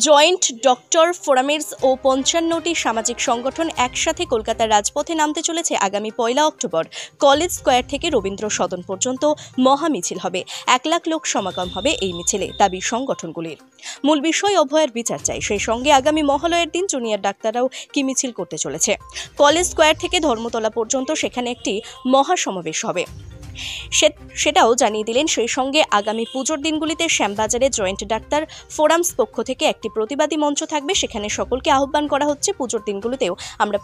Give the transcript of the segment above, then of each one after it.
Joint doctor ফোরামের ও ৫৫টি সামাজিক সংগঠন একসাথে কলকাতার রাজপথে নামতে চলেছে আগামী ১ অক্টোবর। কলেজ স্কোয়ার থেকে রবীন্দ্র সদন পর্যন্ত মহা মিছিল হবে। ১ লাখ লোক সমাগম হবে এই মিছিলে, দাবি সংগঠনগুলির। মূল বিষয় অভয়ার বিচার চাই। সেই সঙ্গে আগামী মহালয়ের দিন জুনিয়র ডাক্তাররাও কি মিছিল করতে চলেছে। কলেজ স্কোয়ার থেকে ধর্মতলা পর্যন্ত সেখানে একটি মহা সমাবেশ হবে, সেটাও জানিয়ে দিলেন। সেই সঙ্গে আগামী পুজোর দিনগুলিতে শ্যামবাজারে জয়েন্ট ডাক্তার ফোরামস পক্ষ থেকে একটি প্রতিবাদী মঞ্চ থাকবে। সেখানে সকলকে আহ্বান করা হচ্ছে পুজোর দিনগুলিতেও আমরা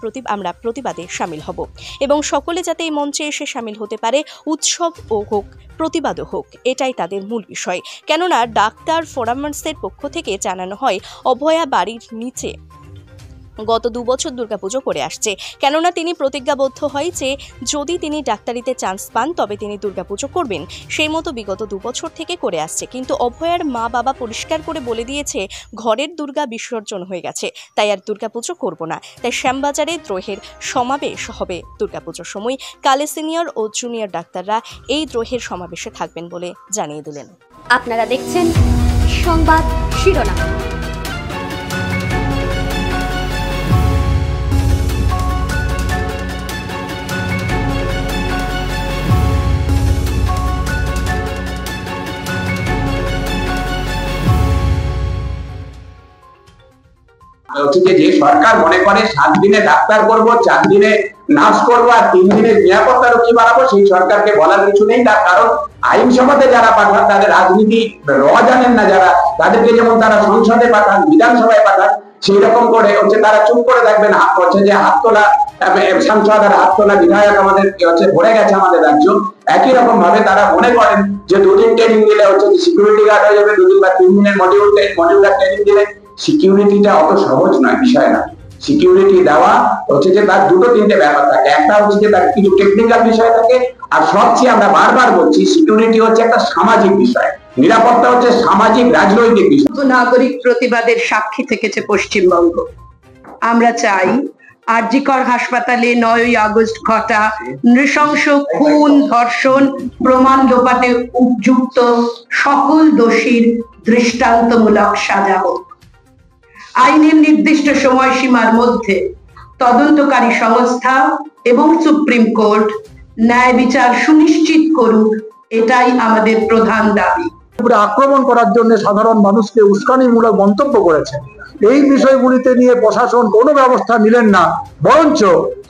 প্রতিবাদে সামিল হব এবং সকলে যাতে এই মঞ্চে এসে সামিল হতে পারে, উৎসব ও হোক প্রতিবাদও হোক, এটাই তাদের মূল বিষয়। কেননা ডাক্তার ফোরামসের পক্ষ থেকে জানানো হয় অভয়া বাড়ির নিচে গত ২ বছর দুর্গাপুজো করে আসছে। কেননা তিনি প্রতিজ্ঞাবদ্ধ হয় যে যদি তিনি ডাক্তারিতে চান্স পান তবে তিনি দুর্গাপুজো করবেন। সেই মতো বিগত ২ বছর থেকে করে আসছে, কিন্তু অভয়ার মা বাবা পরিষ্কার করে বলে দিয়েছে ঘরের দুর্গা বিসর্জন হয়ে গেছে, তাই আর দুর্গাপুজো করব না। তাই শ্যামবাজারে দ্রোহের সমাবেশ হবে দুর্গাপুজোর সময়। কালে সিনিয়র ও জুনিয়র ডাক্তাররা এই দ্রোহের সমাবেশে থাকবেন বলে জানিয়ে দিলেন। আপনারা দেখছেন সংবাদ শিরোনাম। যে সরকার মনে করে 7 দিনে ডাক্তার করব, 4 দিনে নার্স করবো আর 3 দিনের নিরাপত্তা রক্ষী বানাবো, সেই সরকারকে বলার কিছু নেই। তার কারণ আইনসভাতে যারা পাঠান তাদের রাজনীতি জানেন না, যারা তাদেরকে যেমন তারা সংসদে পাঠান, বিধানসভায় পাঠান, সেই রকম করে তারা চুপ করে থাকবেন। যে হাত তোলা সাংসদ আর হাত তোলা বিধায়ক আমাদের ভরে গেছে আমাদের রাজ্য। একই রকম ভাবে তারা মনে করেন যে 2 দিন ট্রেনিং দিলে সিকিউরিটি গার্ড হয়ে যাবে, 2 দিন বা 3 দিনের মডিউলার ট্রেনিং দিলে। সিকিউরিটিটা অত সহজ নয়, বিষয় না। সিকিউরিটি দেওয়া যে তার 2-3টে ব্যাপার থাকে। একটা যে তার কিছু টেকনিক্যাল বিষয় থাকে, আর সবচেয়ে আমরা বারবার বলছি সিকিউরিটি হচ্ছে একটা সামাজিক বিষয়, নিরাপত্তা হচ্ছে সামাজিক রাজনৈতিক বিষয়। নাগরিক প্রতিবাদের সাক্ষী থেকেছে পশ্চিমবঙ্গ। আমরা চাই আরজিকর হাসপাতালে 9ই আগস্ট ঘটা নৃশংস খুন, ধর্ষণ, প্রমাণ লোপাটে উপযুক্ত সকল দোষীর দৃষ্টান্তমূলক সাজা হোক। আইনের নির্দিষ্ট সময়সীমার মধ্যে তদন্তকারী সংস্থা এবং সুপ্রিম কোর্ট ন্যায় বিচার সুনিশ্চিত করুক, এটাই আমাদের প্রধান দাবি। আক্রমণ করার জন্য সাধারণ মানুষকে উস্কানিমূলক মন্তব্য করেছে। এই বিষয়গুলিতে নিয়ে প্রশাসন কোনো ব্যবস্থা নিলেন না, বরঞ্চ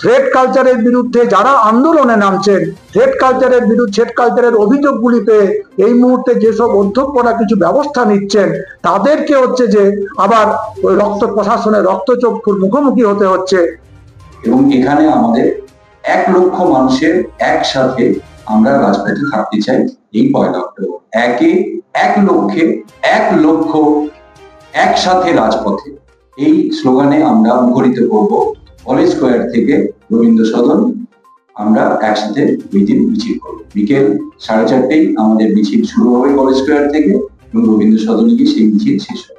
থ্রেড কালচারের বিরুদ্ধে যারা আন্দোলনে নামছেন, থ্রেড কালচারের অভিযোগগুলি পেয়ে এই মুহূর্তে যেসব অধ্যক্ষরা কিছু ব্যবস্থা নিচ্ছেন তাদেরকে যে আবার প্রশাসনের রক্তচক্ষুর মুখোমুখি হতে হচ্ছে। এবং এখানে আমাদের 1 লক্ষ মানুষের একসাথে আমরা রাজপথে থাকতে চাই এই 1 অক্টোবর। 1 লক্ষ একসাথে রাজপথে, এই স্লোগানে আমরা মুখরিত করব। কলেজ স্কোয়ার থেকে রবীন্দ্র সদন আমরা একসাথে মিছিল করব। বিকেল 4:30টায় আমাদের মিছিল শুরু হবে কলেজ স্কোয়ার থেকে এবং রবীন্দ্র সদনে গিয়ে সেই মিছিল শেষ হবে।